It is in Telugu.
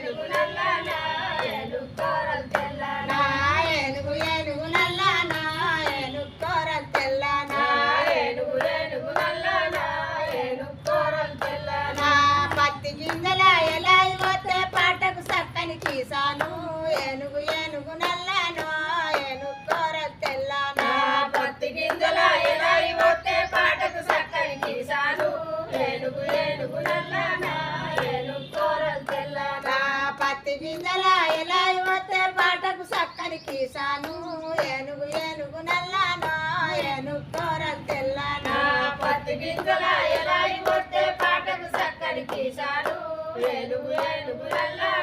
ఏనుగు నల్లనా ఏనుగు కోరలు తెల్లనా ఏనుగు ఏనుగు నల్లనా ఏనుగు కోరలు తెల్లనా ఏనుగు ఏనుగు నల్లనా ఏనుగు కోరలు తెల్లనా పత్తి గింజల ఎలా పోతే పాటకు సక్కని కీసాను ఏనుగు ఏనుగు నల్లనా ఏనుగు కోరలు తెల్లనా పత్తి గింజల ఎలా పోతే పాటకు సక్కని కీసాను ఏనుగు ఏనుగు నల్లనా ఏనుగు కోరలు తెల్లనా పత్తి గింజల ఎలా పోతే పాటకు సక్కని కీసాను ఏనుగు ఏనుగు నల్లనా ఏనుగు కోరలు తెల్లనా పత్తి గింజల ఎలా పోతే పాటకు సక్కని కీసాను ఏనుగు ఏనుగు నల్లనా